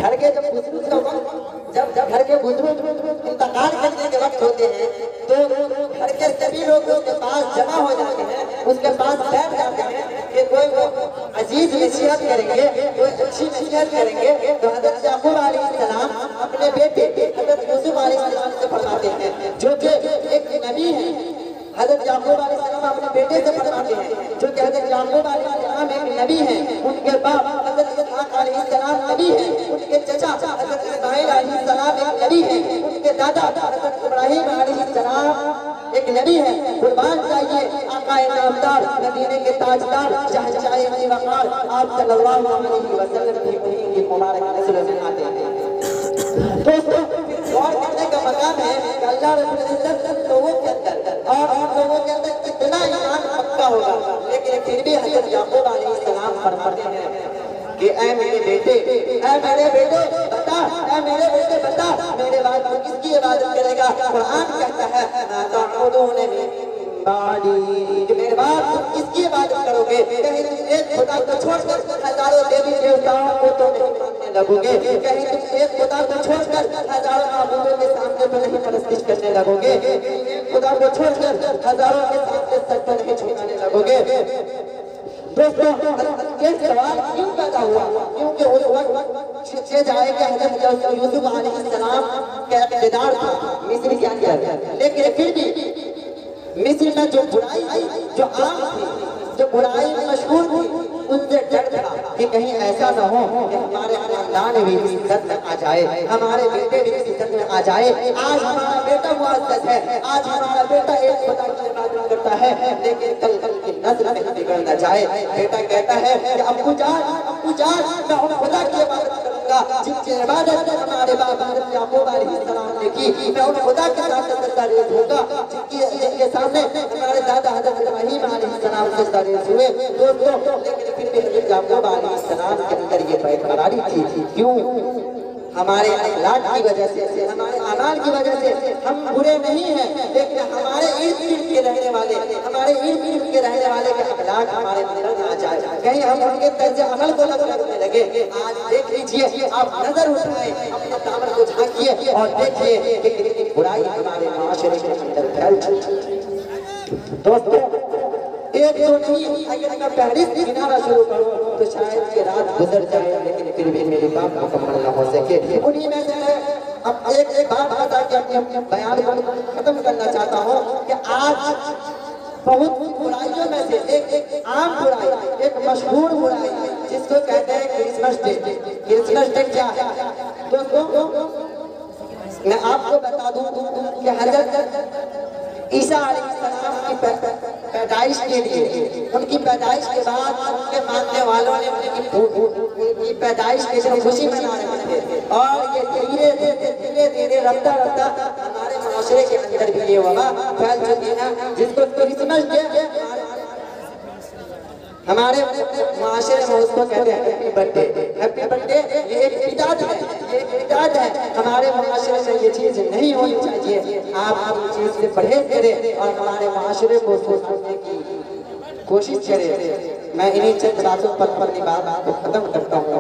گھر کے جب بزرگ جب گھر کے بزرگ انتقال کرنے کے وقت ہوتے ہیں تو گھر کے سبھی لوگوں کے پاس جمع ہو جاتے ہیں، اس کے پاس بیٹھ جاتے ہیں کہ کوئی وہ عزیز نصیحت کریں گے، کوئی اچھی نصیحت کریں گے۔ تو حضرت یعقوب علیہ السلام اپنے بیٹے حضرت یوسف علیہ السلام سے فرماتے ہیں، جو کہ ایک نبی ہے۔ حضرت یعقوب علیہ السلام اپنے بیٹے سے فرماتے ہیں، جو کہ حضرت یعقوب علیہ السلام ایک نبی ہیں، ان کے باپ حضرت اسحاق علیہ السلام نبی ہیں، ان کے چچا حضرت اسماعیل علیہ السلام ایک نبی ہیں، ان کے دادا حضرت ابراہیم علیہ السلام ایک نبی ہیں۔ قربان چاہیے آقا نامدار مدینے کے تاجدار شہنشاہ وقار آپ صلی اللہ علیہ وسلم کی انہی کی مبارک نسل سے آتے ہیں۔ دوستو غور کرنے کا مقام ہے کہ اللہ رب العزت لوگوں کے اندر اور لوگوں کے اندر کتنا ایمان پکا ہوگا، لیکن پھر بھی حضرت یعقوب علیہ السلام فرماتے ہیں کہ اے میرے بیٹے بتا، اے میرے بیٹے بتا، میرے بعد تو کس کی عبادت کرے گا؟ قرآن کہتا ہے مَا تَعْبُدُونَ مِن بَعْدِي، کہ میرے بعد تم کس کی عبادت کرو گے؟ کہیں تم ایک خدا کو چھوڑ کر ہزاروں دیوی دیوتاؤں کو تو نہیں ماننے لگو گے، کہیں تم ایک خدا کو چھوڑ کر ہزاروں معبودوں کے سامنے تو نہیں پرستش کرنے لگو گے، ایک خدا کو چھوڑ کر ہزاروں کے سامنے سر تو نہیں جھکانے لگو گے۔ دوستو یہ سوال کیوں پیدا ہوا؟ کیونکہ اس وقت چھے جائے کہ حضرت یوسف علیہ السلام کا اقتدار تھا مصر کے اندر، لیکن پھر بھی مصر میں جو برائی تھی، جو عام تھی، جو برائی مشہور تھی، ان سے ڈر تھا کہ کہیں ایسا نہ ہو کہ ہمارے خاندان بھی اس عزت میں آ جائے، ہمارے بیٹے بھی اس عزت میں آ جائے۔ آج ہمارا بیٹا معزز ہے، آج ہمارا بیٹا ایک خدا کی عبادت کرتا ہے، لیکن کل کی نسل میں بگڑ نہ جائے۔ بیٹا کہتا ہے کہ ابو جان میں ان خدا کی عبادت کروں گا جن کی عبادت ہمارے باپ حضرت یعقوب علیہ السلام نے کی، میں ان خدا کے ساتھ سجدہ ریز ہوں گا جن کے سامنے ہمارے دادا حضرت ابراہیم علیہ السلام سجدہ ریز ہوئے۔ دوستو لیکن پھر بھی حضرت یعقوب علیہ السلام کے اندر یہ بیقراری تھی، کیوں؟ ہمارے اخلاق کی وجہ سے، ہمارے اعمال کی وجہ سے ہم برے نہیں ہیں، لیکن ہمارے ارد گرد کے رہنے والے، ہمارے ارد گرد کے رہنے والے کے اخلاق ہمارے اندر نہ آ جائے، کہیں ہم ان کے طرز عمل کو لگنے لگے۔ آج دیکھ لیجئے، آپ نظر اٹھائیں، اپنے دامن کو جھانکیے اور دیکھیے کہ کتنی برائی ہمارے معاشرے کے اندر پھیل چکی ہے۔ دوستو ایک تو نہیں، اگر میں فہرست گنانا شروع کروں تو شاید یہ رات گزر جائے، لیکن پھر بھی میری بات مکمل نہ ہو سکے۔ انہی میں سے میں اب ایک بات بتا کے اپنے بیان کو ختم کرنا چاہتا ہوں کہ آج بہت برائیوں میں سے ایک عام برائی، ایک مشہور برائی جس کو کہتے ہیں کرسمس ڈے۔ کرسمس ڈے کیا ہے دوستو؟ میں آپ کو بتا دوں کہ حضرت عیسیٰ علیہ السلام کی پیدائش کے لیے، ان کی پیدائش کے بعد ان کے ماننے والوں نے ان کی پیدائش کے لیے خوشی منا رہے تھے، اور یہ دھیرے دھیرے رفتہ ہمارے معاشرے کے اندر بھی یہ وبا پھیل چکی ہے جس کو کرسمس ڈے ہمارے معاشرے میں اس کو کہتے ہیں ہیپی برتھڈے۔ ہیپی برتھڈے یہ ایک بدعت ہے، یہ ایک بدعت ہے، ہمارے معاشرے میں یہ چیز نہیں ہونی چاہیے۔ آپ اس چیز سے پرہیز کریں اور ہمارے معاشرے کو سوچنے کی کوشش کریں۔ میں انہی چند باتوں پر اپنی بات کو ختم کرتا ہوں۔